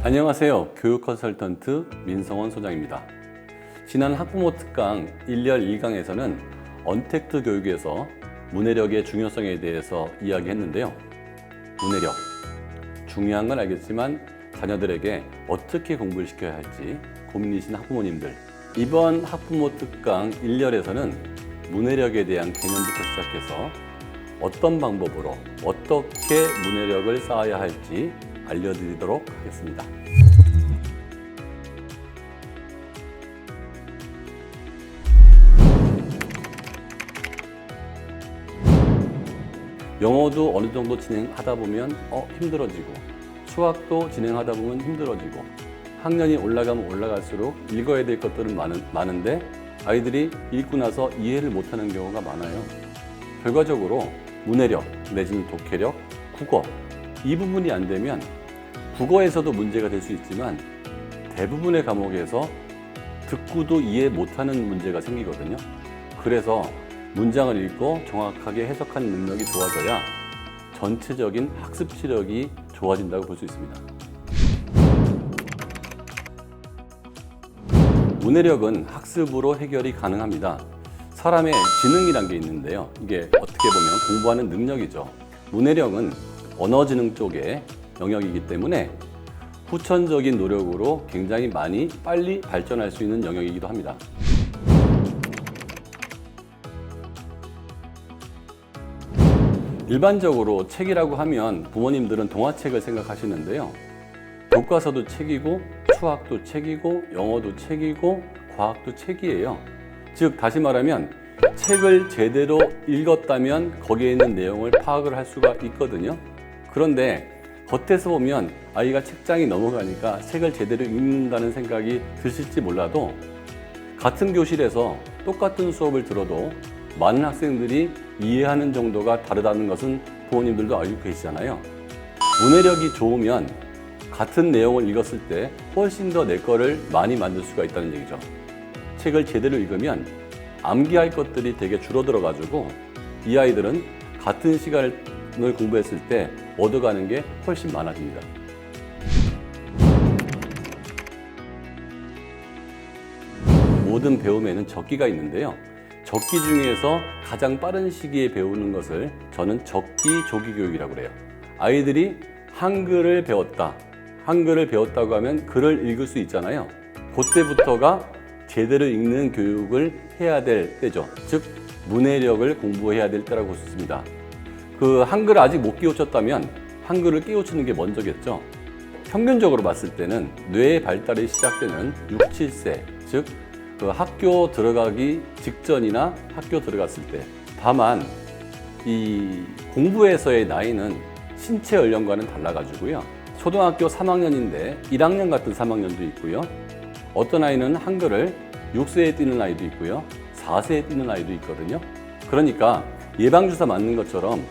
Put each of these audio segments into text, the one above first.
안녕하세요. 교육 컨설턴트 민성원 소장입니다. 지난 학부모 특강 1열 1강에서는 언택트 교육에서 문해력의 중요성에 대해서 이야기했는데요. 문해력, 중요한 건 알겠지만 자녀들에게 어떻게 공부를 시켜야 할지 고민이신 학부모님들, 이번 학부모 특강 1열에서는 문해력에 대한 개념부터 시작해서 어떤 방법으로 어떻게 문해력을 쌓아야 할지 알려드리도록 하겠습니다. 영어도 어느 정도 진행하다 보면 힘들어지고, 수학도 진행하다 보면 힘들어지고, 학년이 올라가면 올라갈수록 읽어야 될 것들은 많은데 아이들이 읽고 나서 이해를 못하는 경우가 많아요. 결과적으로 문해력 내지는 독해력, 국어, 이 부분이 안 되면 국어에서도 문제가 될 수 있지만 대부분의 과목에서 듣고도 이해 못하는 문제가 생기거든요. 그래서 문장을 읽고 정확하게 해석하는 능력이 좋아져야 전체적인 학습 시력이 좋아진다고 볼 수 있습니다. 문해력은 학습으로 해결이 가능합니다. 사람의 지능이란 게 있는데요. 이게 어떻게 보면 공부하는 능력이죠. 문해력은 언어지능 쪽의 영역이기 때문에 후천적인 노력으로 굉장히 빨리 발전할 수 있는 영역이기도 합니다. 일반적으로 책이라고 하면 부모님들은 동화책을 생각하시는데요. 교과서도 책이고, 수학도 책이고, 영어도 책이고, 과학도 책이에요. 즉, 다시 말하면 책을 제대로 읽었다면 거기에 있는 내용을 파악을 할 수가 있거든요. 그런데 겉에서 보면 아이가 책장이 넘어가니까 책을 제대로 읽는다는 생각이 드실지 몰라도 같은 교실에서 똑같은 수업을 들어도 많은 학생들이 이해하는 정도가 다르다는 것은 부모님들도 알고 계시잖아요. 문해력이 좋으면 같은 내용을 읽었을 때 훨씬 더 내 거를 많이 만들 수가 있다는 얘기죠. 책을 제대로 읽으면 암기할 것들이 되게 줄어들어가지고 이 아이들은 같은 시간을 공부했을 때 얻어가는 게 훨씬 많아집니다. 모든 배움에는 적기가 있는데요. 적기 중에서 가장 빠른 시기에 배우는 것을 저는 적기 조기 교육이라고 그래요. 아이들이 한글을 배웠다고 하면 글을 읽을 수 있잖아요. 그때부터가 제대로 읽는 교육을 해야 될 때죠. 즉, 문해력을 공부해야 될 때라고 볼 수 있습니다. 한글을 아직 못 깨우쳤다면 한글을 깨우치는 게 먼저겠죠. 평균적으로 봤을 때는 뇌의 발달이 시작되는 6, 7세, 즉 학교 들어가기 직전이나 학교 들어갔을 때. 다만 이 공부에서의 나이는 신체 연령과는 달라가지고요. 초등학교 3학년인데 1학년 같은 3학년도 있고요. 어떤 아이는 한글을 6세에 띄는 아이도 있고요. 4세에 띄는 아이도 있거든요. 그러니까 예방주사 맞는 것처럼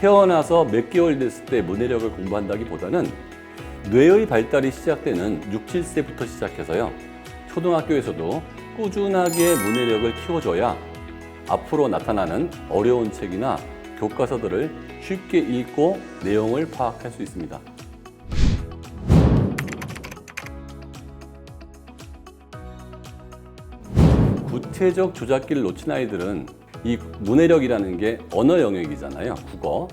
태어나서 몇 개월 됐을 때 문해력을 공부한다기보다는 뇌의 발달이 시작되는 6, 7세부터 시작해서요. 초등학교에서도 꾸준하게 문해력을 키워줘야 앞으로 나타나는 어려운 책이나 교과서들을 쉽게 읽고 내용을 파악할 수 있습니다. 구체적 조작기를 놓친 아이들은 이 문해력이라는 게 언어 영역이잖아요. 국어.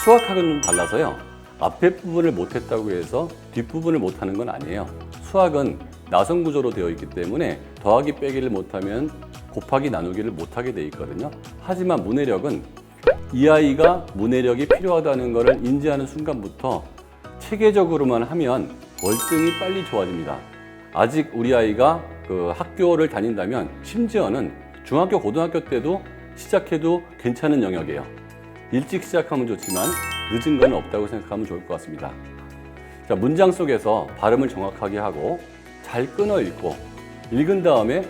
수학하고는 좀 달라서요. 앞에 부분을 못했다고 해서 뒷부분을 못하는 건 아니에요. 수학은 나선 구조로 되어 있기 때문에 더하기 빼기를 못하면 곱하기 나누기를 못하게 되어 있거든요. 하지만 문해력은 이 아이가 문해력이 필요하다는 것을 인지하는 순간부터 체계적으로만 하면 월등히 빨리 좋아집니다. 아직 우리 아이가 학교를 다닌다면 심지어는 중학교, 고등학교 때도 시작해도 괜찮은 영역이에요. 일찍 시작하면 좋지만 늦은 건 없다고 생각하면 좋을 것 같습니다. 자, 문장 속에서 발음을 정확하게 하고 잘 끊어 읽고 읽은 다음에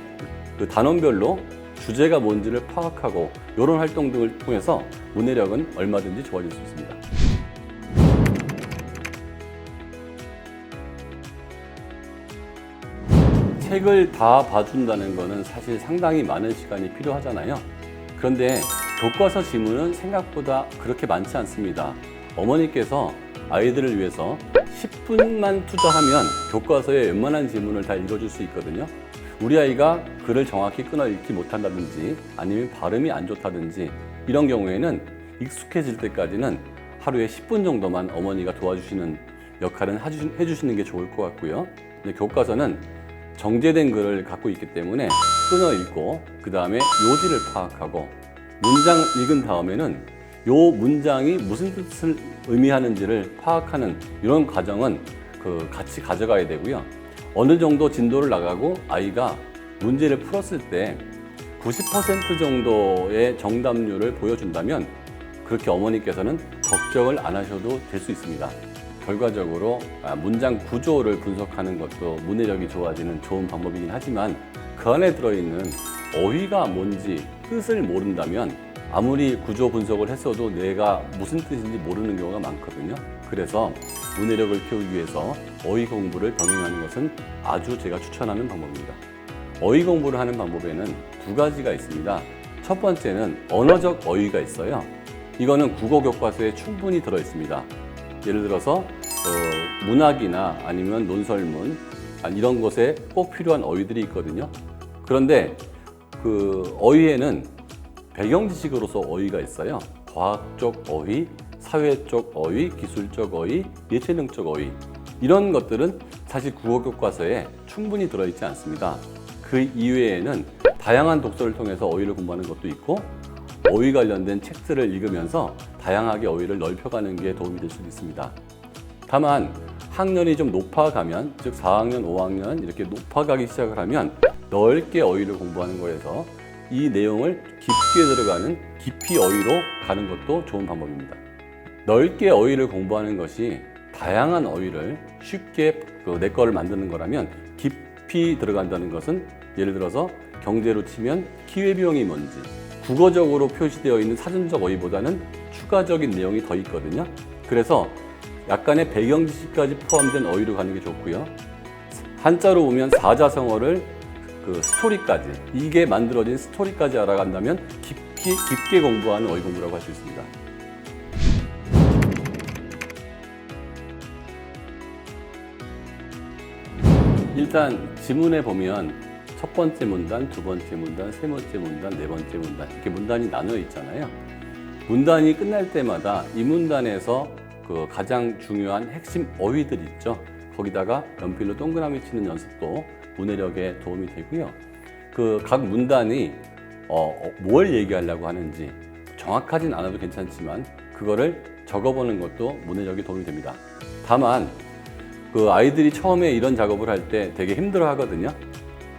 단원별로 주제가 뭔지를 파악하고 이런 활동 등을 통해서 문해력은 얼마든지 좋아질 수 있습니다. 책을 다 봐준다는 것은 사실 상당히 많은 시간이 필요하잖아요. 그런데 교과서 지문은 생각보다 그렇게 많지 않습니다. 어머니께서 아이들을 위해서 10분만 투자하면 교과서에 웬만한 지문을 다 읽어줄 수 있거든요. 우리 아이가 글을 정확히 끊어 읽지 못한다든지 아니면 발음이 안 좋다든지 이런 경우에는 익숙해질 때까지는 하루에 10분 정도만 어머니가 도와주시는 역할은 해주시는 게 좋을 것 같고요. 근데 교과서는 정제된 글을 갖고 있기 때문에 끊어 읽고 그 다음에 요지를 파악하고 문장 읽은 다음에는 요 문장이 무슨 뜻을 의미하는지를 파악하는 이런 과정은 같이 가져가야 되고요. 어느 정도 진도를 나가고 아이가 문제를 풀었을 때 90% 정도의 정답률을 보여준다면 그렇게 어머니께서는 걱정을 안 하셔도 될 수 있습니다. 결과적으로 문장 구조를 분석하는 것도 문해력이 좋아지는 좋은 방법이긴 하지만 그 안에 들어있는 어휘가 뭔지 뜻을 모른다면 아무리 구조 분석을 했어도 내가 무슨 뜻인지 모르는 경우가 많거든요. 그래서 문해력을 키우기 위해서 어휘 공부를 병행하는 것은 아주 제가 추천하는 방법입니다. 어휘 공부를 하는 방법에는 두 가지가 있습니다. 첫 번째는 언어적 어휘가 있어요. 이거는 국어 교과서에 충분히 들어 있습니다. 예를 들어서 문학이나 아니면 논설문 이런 것에 꼭 필요한 어휘들이 있거든요. 그런데 그 어휘에는 배경 지식으로서 어휘가 있어요. 과학적 어휘, 사회적 어휘, 기술적 어휘, 예체능적 어휘 이런 것들은 사실 국어 교과서에 충분히 들어있지 않습니다. 그 이외에는 다양한 독서를 통해서 어휘를 공부하는 것도 있고 어휘 관련된 책들을 읽으면서 다양하게 어휘를 넓혀가는 게 도움이 될 수 있습니다. 다만 학년이 좀 높아가면 즉 4학년, 5학년 이렇게 높아가기 시작을 하면 넓게 어휘를 공부하는 거에서 이 내용을 깊게 들어가는 깊이 어휘로 가는 것도 좋은 방법입니다. 넓게 어휘를 공부하는 것이 다양한 어휘를 쉽게 내 거를 만드는 거라면 깊이 들어간다는 것은 예를 들어서 경제로 치면 기회비용이 뭔지 국어적으로 표시되어 있는 사전적 어휘보다는 추가적인 내용이 더 있거든요. 그래서 약간의 배경 지식까지 포함된 어휘로 가는 게 좋고요. 한자로 보면 사자성어를 스토리까지 이게 만들어진 스토리까지 알아간다면 깊게 공부하는 어휘 공부라고 할 수 있습니다. 일단 지문에 보면 첫 번째 문단, 두 번째 문단, 세 번째 문단, 네 번째 문단 이렇게 문단이 나눠 있잖아요. 문단이 끝날 때마다 이 문단에서 가장 중요한 핵심 어휘들 있죠. 거기다가 연필로 동그라미 치는 연습도 문해력에 도움이 되고요. 각 문단이 뭘 얘기하려고 하는지 정확하진 않아도 괜찮지만 그거를 적어보는 것도 문해력에 도움이 됩니다. 다만 아이들이 처음에 이런 작업을 할 때 되게 힘들어 하거든요.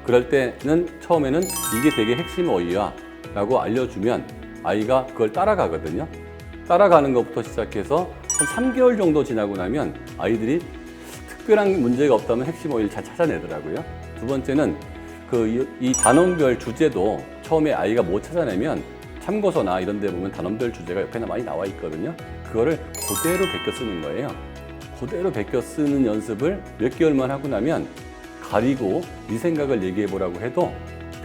그럴 때는 처음에는 이게 되게 핵심 어휘야 라고 알려주면 아이가 그걸 따라가거든요. 따라가는 것부터 시작해서 한 3개월 정도 지나고 나면 아이들이 특별한 문제가 없다면 핵심 어휘를 잘 찾아내더라고요. 두 번째는 이 단원별 주제도 처음에 아이가 못 찾아내면 참고서나 이런 데 보면 단원별 주제가 옆에 많이 나와 있거든요. 그거를 그대로 베껴 쓰는 거예요. 그대로 베껴 쓰는 연습을 몇 개월만 하고 나면 가리고 네 생각을 얘기해 보라고 해도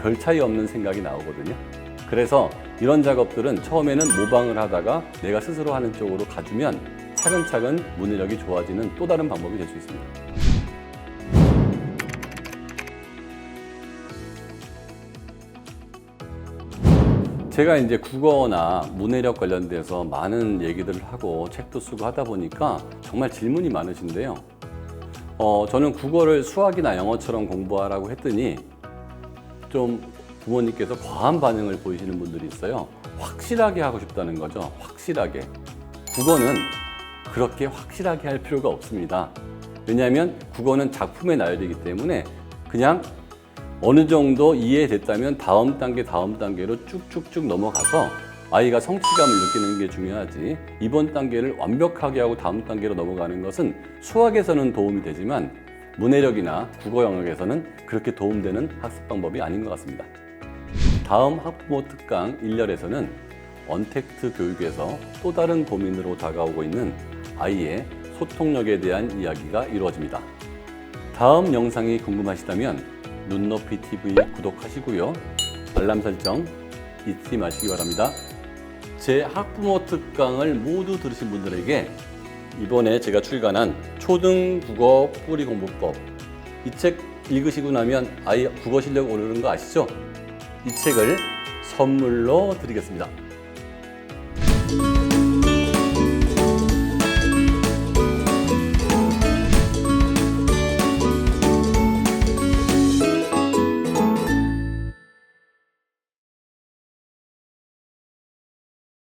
별 차이 없는 생각이 나오거든요. 그래서 이런 작업들은 처음에는 모방을 하다가 내가 스스로 하는 쪽으로 가주면 차근차근 문해력이 좋아지는 또 다른 방법이 될 수 있습니다. 제가 이제 국어나 문해력 관련돼서 많은 얘기들을 하고 책도 쓰고 하다 보니까 정말 질문이 많으신데요. 저는 국어를 수학이나 영어처럼 공부하라고 했더니 좀 부모님께서 과한 반응을 보이시는 분들이 있어요. 확실하게 하고 싶다는 거죠. 확실하게. 국어는 그렇게 확실하게 할 필요가 없습니다. 왜냐하면 국어는 작품의 나열이기 때문에 그냥 어느 정도 이해됐다면 다음 단계로 쭉쭉쭉 넘어가서 아이가 성취감을 느끼는 게 중요하지 이번 단계를 완벽하게 하고 다음 단계로 넘어가는 것은 수학에서는 도움이 되지만 문해력이나 국어 영역에서는 그렇게 도움되는 학습 방법이 아닌 것 같습니다. 다음 학부모 특강 1열에서는 언택트 교육에서 또 다른 고민으로 다가오고 있는 아이의 소통력에 대한 이야기가 이루어집니다. 다음 영상이 궁금하시다면 눈높이 TV 구독하시고요. 알람 설정 잊지 마시기 바랍니다. 제 학부모 특강을 모두 들으신 분들에게 이번에 제가 출간한 초등국어 뿌리공부법. 이 책 읽으시고 나면 아이 국어 실력 오르는 거 아시죠? 이 책을 선물로 드리겠습니다.